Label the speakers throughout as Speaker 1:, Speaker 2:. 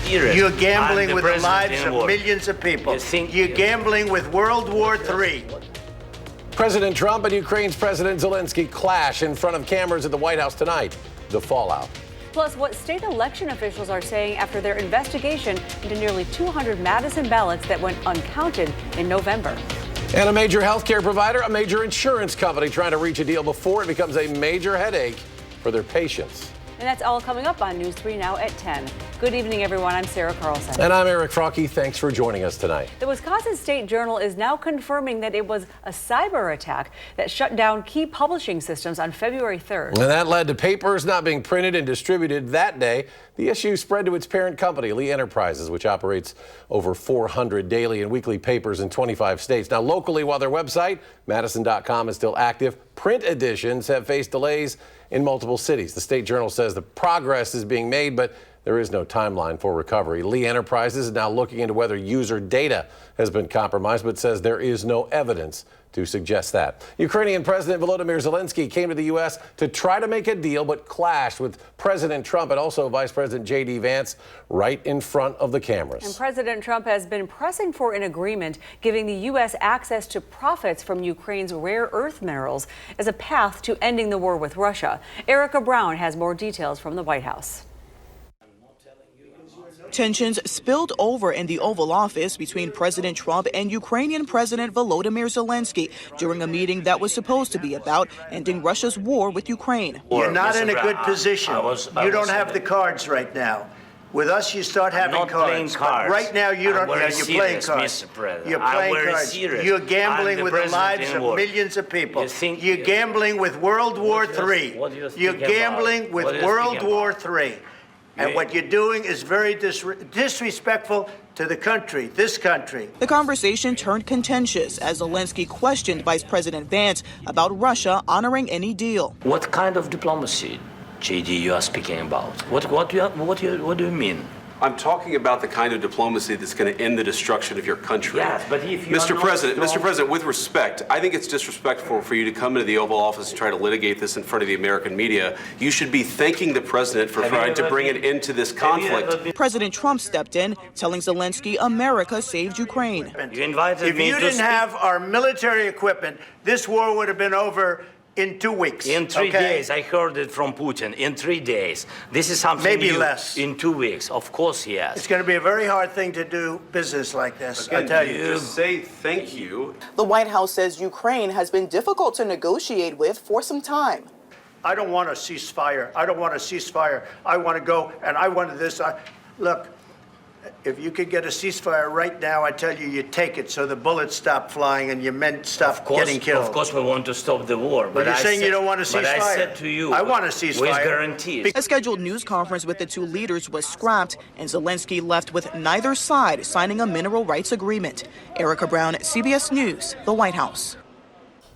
Speaker 1: You're gambling with the lives of millions of people. You're gambling with World War III.
Speaker 2: President Trump and Ukraine's President Zelensky clash in front of cameras at the White House tonight. The fallout.
Speaker 3: Plus, what state election officials are saying after their investigation into nearly 200 Madison ballots that went uncounted in November.
Speaker 2: And a major healthcare provider, a major insurance company trying to reach a deal before it becomes a major headache for their patients.
Speaker 3: And that's all coming up on News 3 now at 10. Good evening, everyone. I'm Sarah Carlson.
Speaker 2: And I'm Eric Frocky. Thanks for joining us tonight.
Speaker 3: The Wisconsin State Journal is now confirming that it was a cyber attack that shut down key publishing systems on February 3rd.
Speaker 2: And that led to papers not being printed and distributed that day. The issue spread to its parent company, Lee Enterprises, which operates over 400 daily and weekly papers in 25 states. Now, locally, while their website, Madison.com, is still active, print editions have faced delays in multiple cities. The State Journal says the progress is being made, but there is no timeline for recovery. Lee Enterprises is now looking into whether user data has been compromised, but says there is no evidence to suggest that. Ukrainian President Volodymyr Zelensky came to the U.S. to try to make a deal, but clashed with President Trump and also Vice President J.D. Vance right in front of the cameras.
Speaker 3: And President Trump has been pressing for an agreement giving the U.S. access to profits from Ukraine's rare earth minerals as a path to ending the war with Russia. Erica Brown has more details from the White House.
Speaker 4: Tensions spilled over in the Oval Office between President Trump and Ukrainian President Volodymyr Zelensky during a meeting that was supposed to be about ending Russia's war with Ukraine.
Speaker 1: You're not in a good position. You don't have the cards right now. With us, you start having cards. But right now, you don't. You're playing cards. You're playing cards. You're gambling with the lives of millions of people. You're gambling with World War III. You're gambling with World War III. And what you're doing is very disrespectful to the country, this country.
Speaker 4: The conversation turned contentious as Zelensky questioned Vice President Vance about Russia honoring any deal.
Speaker 5: What kind of diplomacy, JD, you are speaking about? What do you mean?
Speaker 6: I'm talking about the kind of diplomacy that's going to end the destruction of your country.
Speaker 5: Yes, but if you
Speaker 6: Mr. President, with respect, I think it's disrespectful for you to come into the Oval Office and try to litigate this in front of the American media. You should be thanking the president for trying to bring an end to this conflict.
Speaker 4: President Trump stepped in, telling Zelensky America saved Ukraine.
Speaker 5: You invited
Speaker 1: if you didn't have our military equipment, this war would have been over in 2 weeks.
Speaker 5: In 3 days. I heard it from Putin. In 3 days. This is something
Speaker 1: maybe
Speaker 5: new.
Speaker 1: Less.
Speaker 5: In 2 weeks. Of course, yes.
Speaker 1: It's going to be a very hard thing to do business like this. I tell you.
Speaker 6: Just say thank you.
Speaker 4: The White House says Ukraine has been difficult to negotiate with for some time.
Speaker 1: I don't want a ceasefire. I don't want a ceasefire. I want to go, and I wanted this. Look, if you could get a ceasefire right now, I tell you, you take it so the bullets stop flying and your men stop getting killed.
Speaker 5: Of course, we want to stop the war.
Speaker 1: But you're saying you don't want a ceasefire.
Speaker 5: But I said to you,
Speaker 1: I want a ceasefire.
Speaker 5: With guarantees.
Speaker 4: A scheduled news conference with the two leaders was scrapped, and Zelensky left with neither side signing a mineral rights agreement. Erica Brown, CBS News, the White House.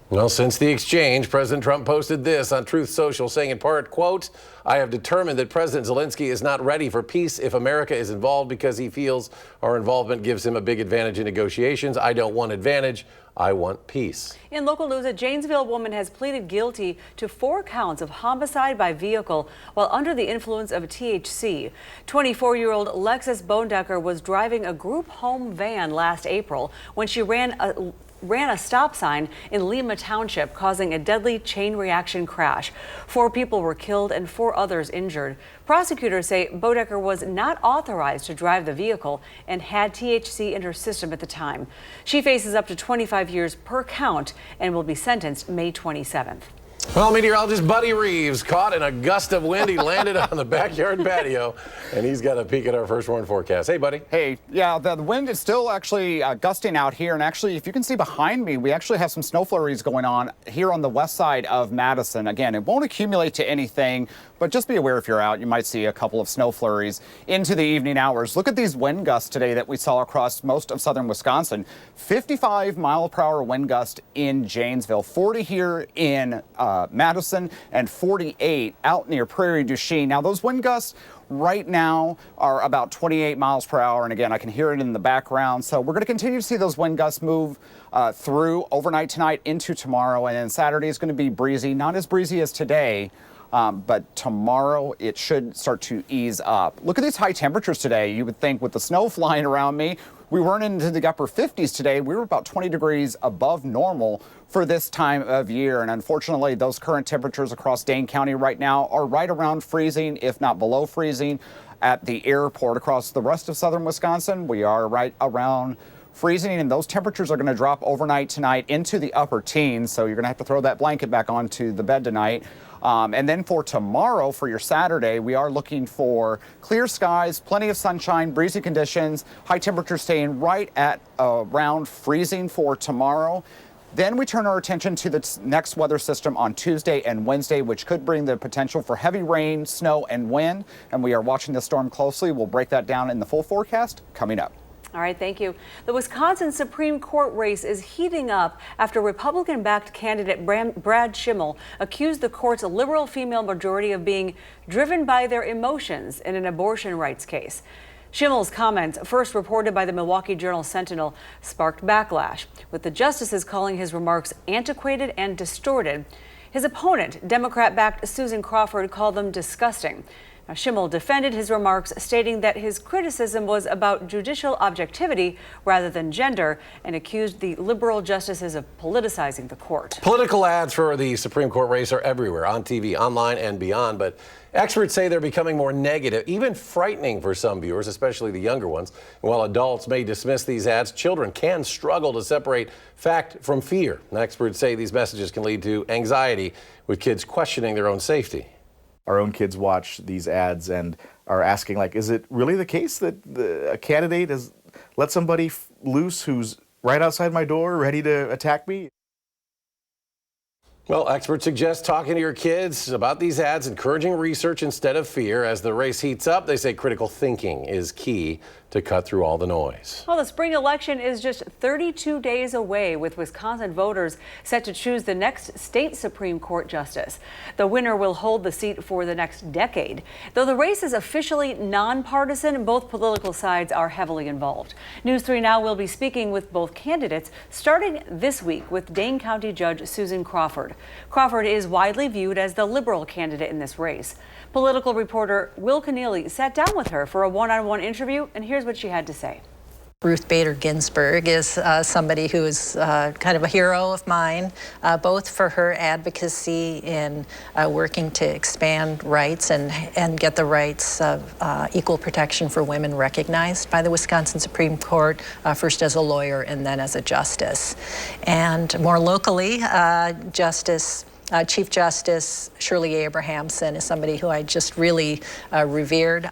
Speaker 2: Well, since the exchange, President Trump posted this on Truth Social, saying in part, quote, I have determined that President Zelensky is not ready for peace if America is involved because he feels our involvement gives him a big advantage in negotiations. I don't want advantage. I want peace. In local news, a Janesville woman has pleaded guilty to 4 counts of homicide by vehicle while under the influence of THC. 24-year-old Lexus Bonedecker was driving a group home van last April when she ran a stop sign in Lima Township, causing a deadly chain reaction crash. 4 people were killed and 4 others injured. Prosecutors say Bodecker was not authorized to drive the vehicle and had THC in her system at the time. She faces up to 25 years per count and will be sentenced May 27th. Well, meteorologist Buddy Reeves caught in a gust of wind. He landed on the backyard patio, and he's got a peek at our first warn forecast. Hey, buddy.
Speaker 7: Hey, yeah, the wind is still actually gusting out here. And actually, if you can see behind me, we actually have some snow flurries going on here on the west side of Madison. Again, it won't accumulate to anything, but just be aware if you're out, you might see a couple of snow flurries into the evening hours. Look at these wind gusts today that we saw across most of southern Wisconsin. 55-mile-per-hour wind gust in Janesville, 40 here in Madison, and 48 out near Prairie du Chien. Now, those wind gusts right now are about 28 miles per hour. And again, I can hear it in the background. So we're going to continue to see those wind gusts move through overnight tonight into tomorrow. And then Saturday is going to be breezy, not as breezy as today, but tomorrow it should start to ease up. Look at these high temperatures today. You would think with the snow flying around me, we weren't into the upper 50s today. We were about 20 degrees above normal for this time of year. And unfortunately, those current temperatures across Dane County right now are right around freezing, if not below freezing. At the airport across the rest of southern Wisconsin, we are right around freezing, and those temperatures are going to drop overnight tonight into the upper teens. So you're going to have to throw that blanket back onto the bed tonight. And then for tomorrow, for your Saturday, we are looking for clear skies, plenty of sunshine, breezy conditions, high temperatures staying right at around freezing for tomorrow. Then we turn our attention to the next weather system on Tuesday and Wednesday, which could bring the potential for heavy rain, snow, and wind. And we are watching the storm closely. We'll break that down in the full forecast coming up.
Speaker 3: All right, thank you. The Wisconsin Supreme Court race is heating up after Republican-backed candidate Brad Schimmel accused the court's liberal female majority of being driven by their emotions in an abortion rights case. Schimmel's comments, first reported by the Milwaukee Journal-Sentinel, sparked backlash, with the justices calling his remarks antiquated and distorted. His opponent, Democrat-backed Susan Crawford, called them disgusting. Now, Schimmel defended his remarks, stating that his criticism was about judicial objectivity rather than gender, and accused the liberal justices of politicizing the court.
Speaker 2: Political ads for the Supreme Court race are everywhere, on TV, online, and beyond, but experts say they're becoming more negative, even frightening for some viewers, especially the younger ones. And while adults may dismiss these ads, children can struggle to separate fact from fear. And experts say these messages can lead to anxiety, with kids questioning their own safety.
Speaker 8: Our own kids watch these ads and are asking, like, is it really the case that a candidate has let somebody loose who's right outside my door ready to attack me?
Speaker 2: Well, experts suggest talking to your kids about these ads, encouraging research instead of fear. As the race heats up, they say critical thinking is key to cut through all the noise.
Speaker 3: Well, the spring election is just 32 days away, with Wisconsin voters set to choose the next state Supreme Court justice. The winner will hold the seat for the next decade. Though the race is officially nonpartisan, both political sides are heavily involved. News 3 Now will be speaking with both candidates, starting this week with Dane County Judge Susan Crawford. Crawford is widely viewed as the liberal candidate in this race. Political reporter Will Keneally sat down with her for a one-on-one interview, and here's what she had to say.
Speaker 9: Ruth Bader Ginsburg is somebody who is kind of a hero of mine, both for her advocacy in working to expand rights and get the rights of equal protection for women recognized by the Wisconsin Supreme Court, first as a lawyer and then as a justice. And more locally, Chief Justice Shirley Abrahamson is somebody who I just really revered.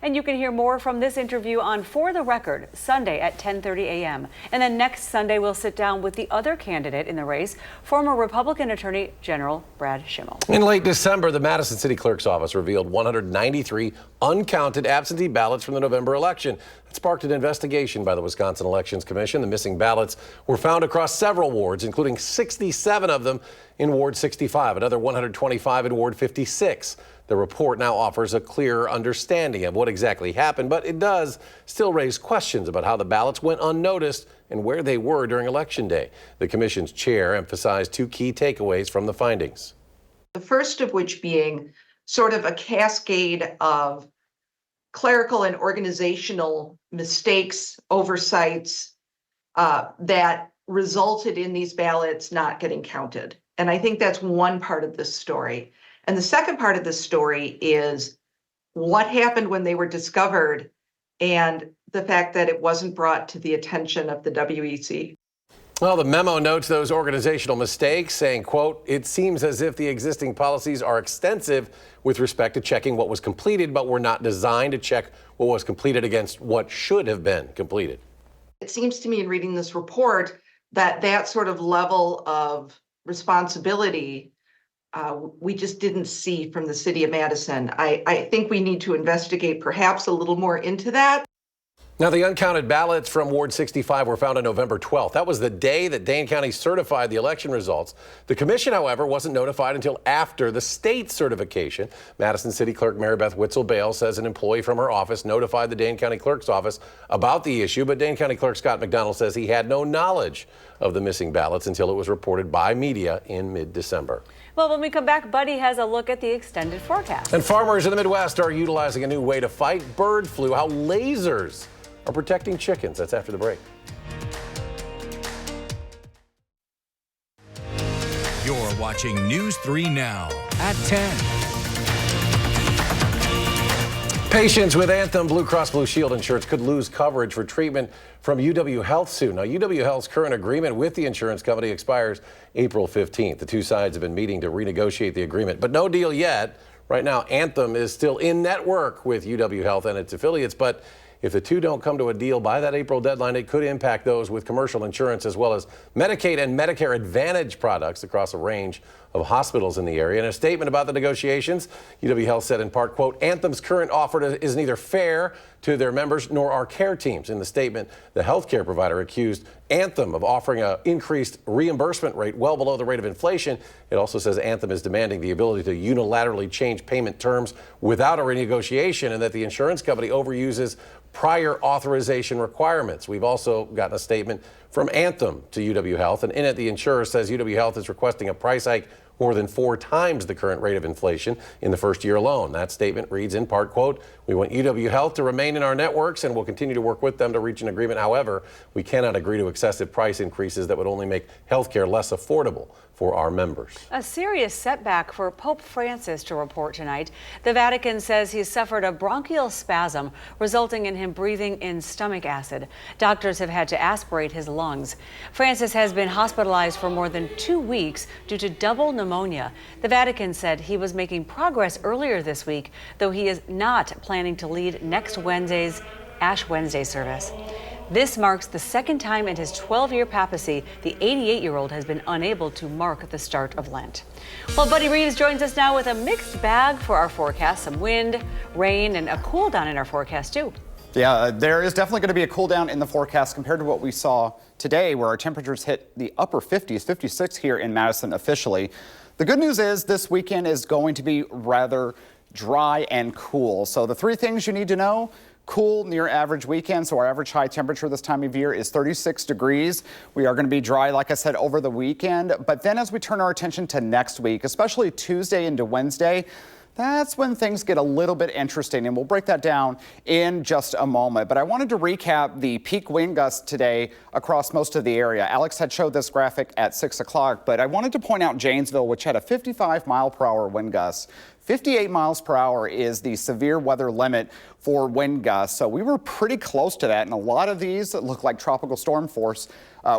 Speaker 3: And you can hear more from this interview on For the Record, Sunday at 10:30 a.m. And then next Sunday, we'll sit down with the other candidate in the race, former Republican Attorney General Brad Schimmel.
Speaker 2: In late December, the Madison City Clerk's office revealed 193 uncounted absentee ballots from the November election. That sparked an investigation by the Wisconsin Elections Commission. The missing ballots were found across several wards, including 67 of them in Ward 65, another 125 in Ward 56. The report now offers a clearer understanding of what exactly happened, but it does still raise questions about how the ballots went unnoticed and where they were during Election Day. The commission's chair emphasized two key takeaways from the findings.
Speaker 10: The first of which being sort of a cascade of clerical and organizational mistakes, oversights that resulted in these ballots not getting counted. And I think that's one part of this story. And the second part of this story is what happened when they were discovered and the fact that it wasn't brought to the attention of the WEC.
Speaker 2: Well, the memo notes those organizational mistakes, saying, quote, "It seems as if the existing policies are extensive with respect to checking what was completed, but were not designed to check what was completed against what should have been completed."
Speaker 10: It seems to me in reading this report that that sort of level of responsibility we just didn't see from the city of Madison. I think we need to investigate perhaps a little more into that.
Speaker 2: Now, the uncounted ballots from Ward 65 were found on November 12th. That was the day that Dane County certified the election results. The commission, however, wasn't notified until after the state certification. Madison City Clerk Mary Beth Witzel-Bale says an employee from her office notified the Dane County Clerk's office about the issue, but Dane County Clerk Scott McDonald says he had no knowledge of the missing ballots until it was reported by media in mid-December.
Speaker 3: Well, when we come back, Buddy has a look at the extended forecast.
Speaker 2: And farmers in the Midwest are utilizing a new way to fight bird flu, how lasers are protecting chickens. That's after the break.
Speaker 11: You're watching News 3 Now at 10.
Speaker 2: Patients with Anthem Blue Cross Blue Shield insurance could lose coverage for treatment from UW Health soon. Now, UW Health's current agreement with the insurance company expires April 15th. The two sides have been meeting to renegotiate the agreement, but no deal yet. Right now, Anthem is still in network with UW Health and its affiliates, but if the two don't come to a deal by that April deadline, it could impact those with commercial insurance as well as Medicaid and Medicare Advantage products across a range of hospitals in the area. In a statement about the negotiations, UW Health said in part, quote, Anthem's current offer is neither fair to their members nor our care teams. In the statement, the healthcare provider accused Anthem of offering an increased reimbursement rate well below the rate of inflation. It also says Anthem is demanding the ability to unilaterally change payment terms without a renegotiation and that the insurance company overuses prior authorization requirements. We've also gotten a statement from Anthem to UW Health, and in it, the insurer says UW Health is requesting a price hike more than 4 times the current rate of inflation in the first year alone. That statement reads in part, quote, we want UW Health to remain in our networks and we'll continue to work with them to reach an agreement. However, we cannot agree to excessive price increases that would only make healthcare less affordable for our members.
Speaker 3: A serious setback for Pope Francis to report tonight. The Vatican says he suffered a bronchial spasm, resulting in him breathing in stomach acid. Doctors have had to aspirate his lungs. Francis has been hospitalized for more than 2 weeks due to double pneumonia. The Vatican said he was making progress earlier this week, though he is not planning to lead next Wednesday's Ash Wednesday service. This marks the second time in his 12-year papacy the 88-year-old has been unable to mark the start of Lent. Well, Buddy Reeves joins us now with a mixed bag for our forecast. Some wind, rain, and a cool down in our forecast, too.
Speaker 7: Yeah, there is definitely going to be a cool down in the forecast compared to what we saw today, where our temperatures hit the upper 50s, 56 here in Madison officially. The good news is this weekend is going to be rather dry and cool. So the 3 things you need to know: cool, near average weekend. So our average high temperature this time of year is 36 degrees. We are going to be dry, like I said, over the weekend. But then as we turn our attention to next week, especially Tuesday into Wednesday, that's when things get a little bit interesting, and we'll break that down in just a moment. But I wanted to recap the peak wind gusts today across most of the area. Alex had showed this graphic at 6 o'clock, but I wanted to point out Janesville, which had a 55-mile-per-hour wind gust. 58 miles per hour is the severe weather limit for wind gusts. So we were pretty close to that, and a lot of these look like tropical storm force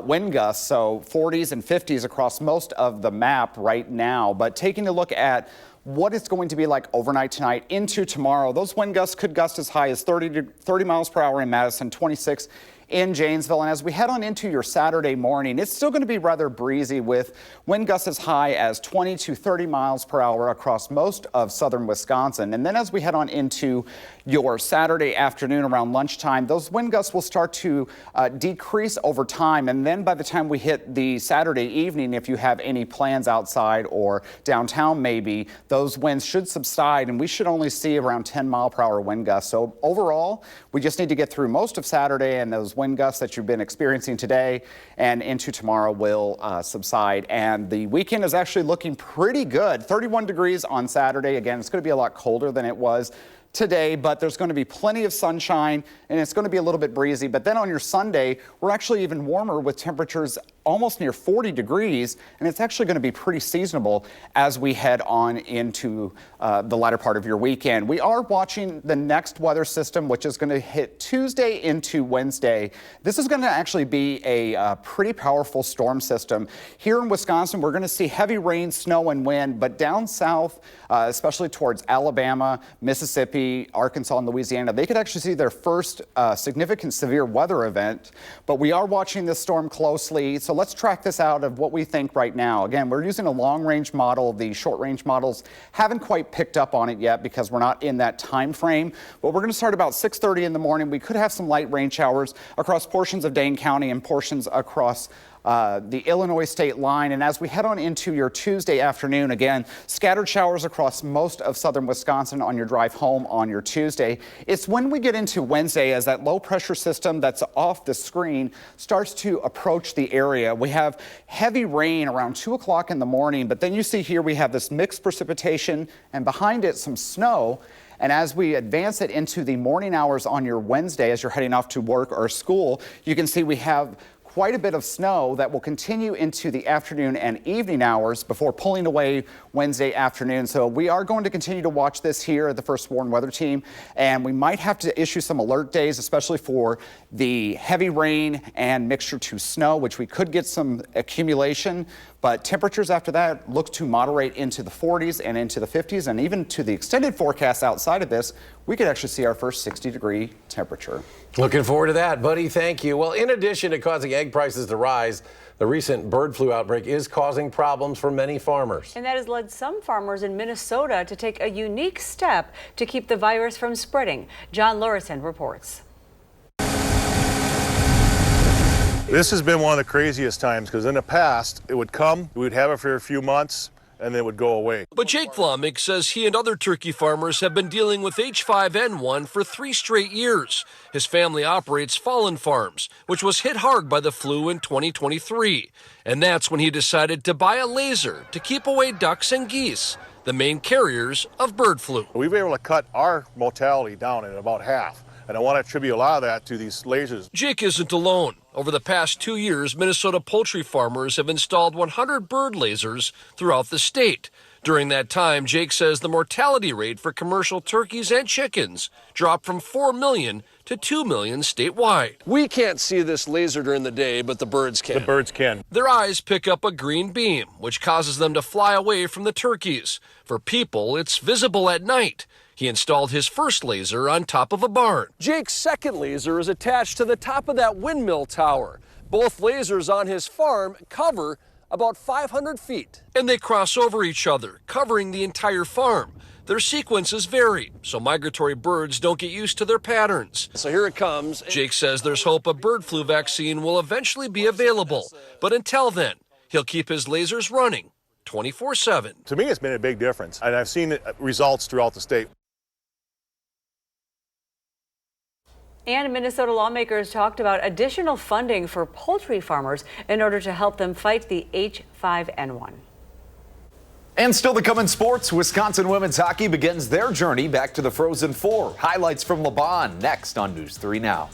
Speaker 7: wind gusts, so 40s and 50s across most of the map right now. But taking a look at what it's going to be like overnight tonight into tomorrow, those wind gusts could gust as high as 30 miles per hour in Madison, 26 in Janesville. And as we head on into your Saturday morning, it's still going to be rather breezy with wind gusts as high as 20 to 30 miles per hour across most of southern Wisconsin. And then as we head on into your Saturday afternoon around lunchtime, those wind gusts will start to decrease over time. And then by the time we hit the Saturday evening, if you have any plans outside or downtown maybe, those winds should subside and we should only see around 10 mile per hour wind gusts. So overall, we just need to get through most of Saturday, and those wind gusts that you've been experiencing today and into tomorrow will subside. And the weekend is actually looking pretty good. 31 degrees on Saturday. Again, it's going to be a lot colder than it was today, but there's going to be plenty of sunshine and it's going to be a little bit breezy. But then on your Sunday, we're actually even warmer with temperatures almost near 40 degrees, and it's actually going to be pretty seasonable as we head on into the latter part of your weekend. We are watching the next weather system, which is going to hit Tuesday into Wednesday. This is going to actually be a pretty powerful storm system. Here in Wisconsin, we're going to see heavy rain, snow, and wind, but down south, especially towards Alabama, Mississippi, Arkansas, and Louisiana, they could actually see their first significant severe weather event. But we are watching this storm closely, so let's track this out of what we think right now. Again, we're using a long-range model. The short-range models haven't quite picked up on it yet because we're not in that time frame. But we're going to start about 6:30 in the morning. We could have some light rain showers across portions of Dane County and portions across the Illinois state line. And as we head on into your Tuesday afternoon, again, scattered showers across most of southern Wisconsin on your drive home on your Tuesday. It's when we get into Wednesday as that low pressure system that's off the screen starts to approach the area. We have heavy rain around 2 o'clock in the morning, but then you see here we have this mixed precipitation and behind it some snow. And as we advance it into the morning hours on your Wednesday, as you're heading off to work or school, you can see we have quite a bit of snow that will continue into the afternoon and evening hours before pulling away Wednesday afternoon. So we are going to continue to watch this here at the First Warn Weather Team, and we might have to issue some alert days, especially for the heavy rain and mixture to snow, which we could get some accumulation. But temperatures after that look to moderate into the 40s and into the 50s, and even to the extended forecast outside of this, we could actually see our first 60-degree temperature.
Speaker 2: Looking forward to that, buddy. Thank you. Well, in addition to causing egg prices to rise, the recent bird flu outbreak is causing problems for many farmers.
Speaker 3: And that has led some farmers in Minnesota to take a unique step to keep the virus from spreading. John Lorison reports.
Speaker 12: This has been one of the craziest times because in the past, it would come, we would have it for a few months, and then it would go away.
Speaker 13: But Jake Vlamick says he and other turkey farmers have been dealing with H5N1 for 3 straight years. His family operates Fallen Farms, which was hit hard by the flu in 2023. And that's when he decided to buy a laser to keep away ducks and geese, the main carriers of bird flu.
Speaker 12: We've been able to cut our mortality down at about half. And I want to attribute a lot of that to these lasers.
Speaker 13: Jake isn't alone. Over the past 2 years, Minnesota poultry farmers have installed 100 bird lasers throughout the state. During that time, Jake says the mortality rate for commercial turkeys and chickens dropped from 4 million to 2 million statewide. We can't see this laser during the day, but the birds can.
Speaker 12: The birds can.
Speaker 13: Their eyes pick up a green beam, which causes them to fly away from the turkeys. For people, it's visible at night. He installed his first laser on top of a barn. Jake's second laser is attached to the top of that windmill tower. Both lasers on his farm cover about 500 feet. And they cross over each other, covering the entire farm. Their sequences vary, so migratory birds don't get used to their patterns. So here it comes. Jake says there's hope a bird flu vaccine will eventually be available. But until then, he'll keep his lasers running 24/7.
Speaker 12: To me, it's been a big difference, and I've seen results throughout the state.
Speaker 3: And Minnesota lawmakers talked about additional funding for poultry farmers in order to help them fight the H5N1.
Speaker 14: And still to come in sports, Wisconsin women's hockey begins their journey back to the Frozen Four. Highlights from LeBon next on News 3 Now.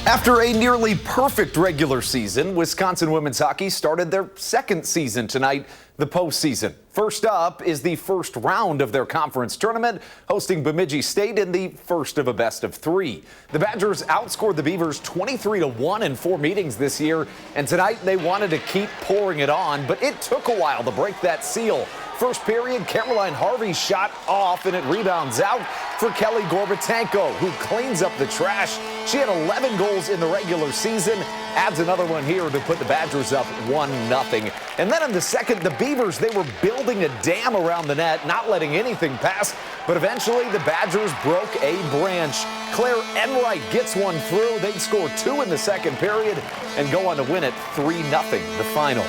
Speaker 14: After a nearly perfect regular season, Wisconsin women's hockey started their second season tonight, the postseason. First up is the first round of their conference tournament, hosting Bemidji State in the first of a best of 3. The Badgers outscored the Beavers 23-1 in 4 meetings this year, and tonight they wanted to keep pouring it on, but it took a while to break that seal. First period, Caroline Harvey shot off and it rebounds out for Kelly Gorbatenko, who cleans up the trash. She had 11 goals in the regular season, adds another one here to put the Badgers up 1-0. And then in the second, the Beavers, they were building a dam around the net, not letting anything pass, but eventually the Badgers broke a branch. Claire Enright gets one through. They'd score 2 in the second period and go on to win it 3-0, the final.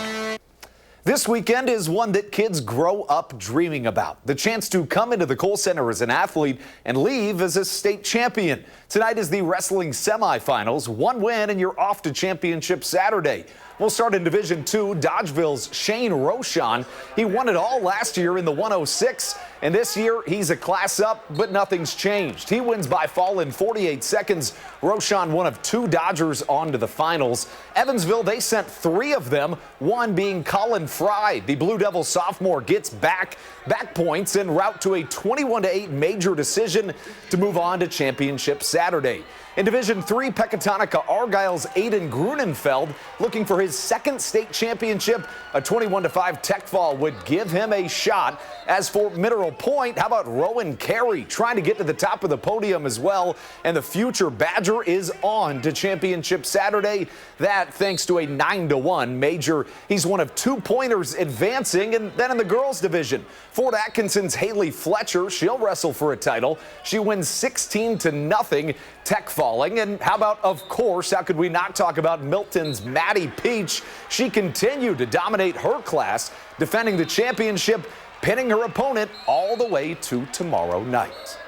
Speaker 14: This weekend is one that kids grow up dreaming about. The chance to come into the Kohl Center as an athlete and leave as a state champion. Tonight is the wrestling semifinals. 1 win and you're off to championship Saturday. We'll start in Division II. Dodgeville's Shane Rochon. He won it all last year in the 106. And this year, he's a class up, but nothing's changed. He wins by fall in 48 seconds. Rochon, one of 2 Dodgers on to the finals. Evansville, they sent 3 of them, one being Colin Fry. The Blue Devil sophomore gets back points en route to a 21-8 major decision to move on to championship Saturday. In Division III, Pecatonica Argyle's Aiden Grunenfeld looking for his second state championship. A 21-5 tech fall would give him a shot. As for Mineral Point, how about Rowan Carey trying to get to the top of the podium as well? And the future Badger is on to Championship Saturday. That thanks to a 9-1 major. He's one of 2 pointers advancing. And then in the girls division, Fort Atkinson's Haley Fletcher, she'll wrestle for a title. She wins 16-0, tech falling. And how about, of course, how could we not talk about Milton's Maddie Peach? She continued to dominate her class, defending the championship, pinning her opponent all the way to tomorrow night.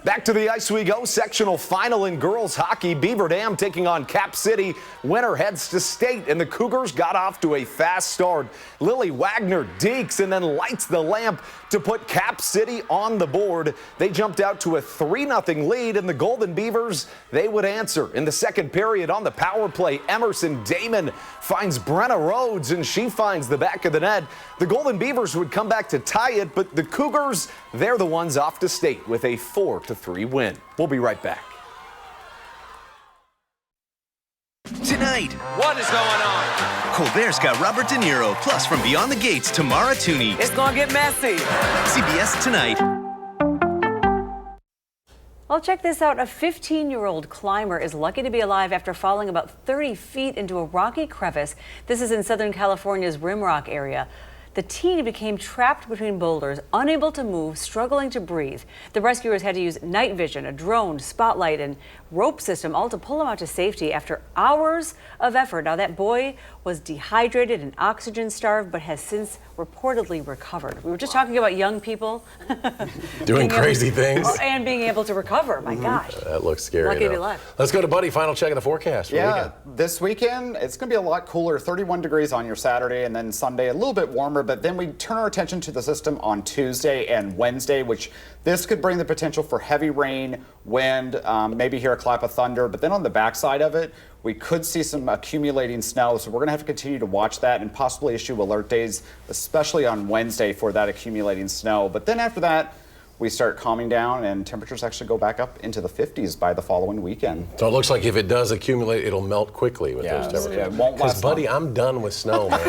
Speaker 14: Back to the ice we go. Sectional final in girls hockey. Beaver Dam taking on Cap City. Winner heads to state, and the Cougars got off to a fast start. Lily Wagner dekes and then lights the lamp to put Cap City on the board. They jumped out to a 3-0 lead, and the Golden Beavers, they would answer. In the second period on the power play, Emerson Damon finds Brenna Rhodes, and she finds the back of the net. The Golden Beavers would come back to tie it, but the Cougars, they're the ones off to state with a 4-3 win. We'll be right back.
Speaker 15: Tonight,
Speaker 16: what is going on?
Speaker 15: Colbert's got Robert De Niro, plus from Beyond the Gates, Tamara Tooney.
Speaker 16: It's gonna get messy.
Speaker 15: CBS Tonight.
Speaker 3: Well, check this out. A 15-year-old climber is lucky to be alive after falling about 30 feet into a rocky crevice. This is in Southern California's Rimrock area. The teen became trapped between boulders, unable to move, struggling to breathe. The rescuers had to use night vision, a drone, spotlight, and rope system, all to pull him out to safety after hours of effort. Now, that boy was dehydrated and oxygen-starved, but has since reportedly recovered. We were just talking about young people
Speaker 2: doing crazy things
Speaker 3: and being able to recover. My gosh.
Speaker 2: That looks scary.
Speaker 3: Lucky to be alive.
Speaker 2: Let's go to Buddy. Final check of the forecast.
Speaker 7: This weekend, it's going to be a lot cooler, 31 degrees on your Saturday, and then Sunday a little bit warmer, but then we turn our attention to the system on Tuesday and Wednesday, which this could bring the potential for heavy rain, wind, maybe hear a clap of thunder, but then on the backside of it, we could see some accumulating snow, so we're going to have to continue to watch that and possibly issue alert days, especially on Wednesday for that accumulating snow. But then after that, we start calming down and temperatures actually go back up into the 50s by the following weekend.
Speaker 2: So it looks like if it does accumulate, it'll melt quickly with those temperatures.
Speaker 7: Yeah, it won't last
Speaker 2: Buddy,
Speaker 7: long.
Speaker 2: I'm done with snow, man.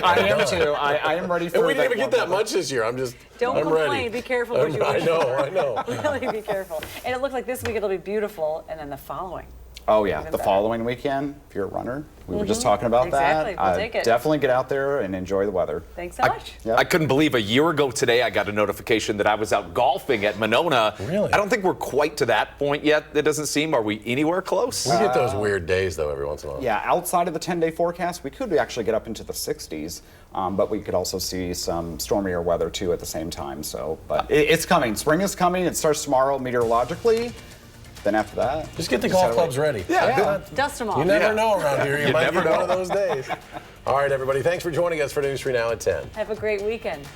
Speaker 7: I am too. I am ready for
Speaker 2: and we didn't even get that much this year. I'm
Speaker 3: Don't complain.
Speaker 2: ready.
Speaker 3: Be careful what you wish.
Speaker 2: I know.
Speaker 3: Really be careful. And it looked like this week it'll be beautiful, and then the following.
Speaker 7: Oh yeah, the following weekend, if you're a runner, we were just talking about
Speaker 3: exactly.
Speaker 7: that.
Speaker 3: We'll take it.
Speaker 7: Definitely get out there and enjoy the weather.
Speaker 3: Thanks so much.
Speaker 14: I couldn't believe a year ago today I got a notification that I was out golfing at Monona.
Speaker 2: Really?
Speaker 14: I don't think we're quite to that point yet. It doesn't seem. Are we anywhere close?
Speaker 2: We get those weird days though every once in a while.
Speaker 7: Yeah, outside of the 10-day forecast, we could actually get up into the 60s, but we could also see some stormier weather too at the same time. So, but it's coming. Spring is coming. It starts tomorrow meteorologically. Then after that,
Speaker 2: just get the golf clubs ready.
Speaker 3: Dust them off.
Speaker 2: You never know around here. You might
Speaker 14: never
Speaker 2: get
Speaker 14: know.
Speaker 2: one of those days. All right, everybody. Thanks for joining us for News 3 Now at 10.
Speaker 3: Have a great weekend.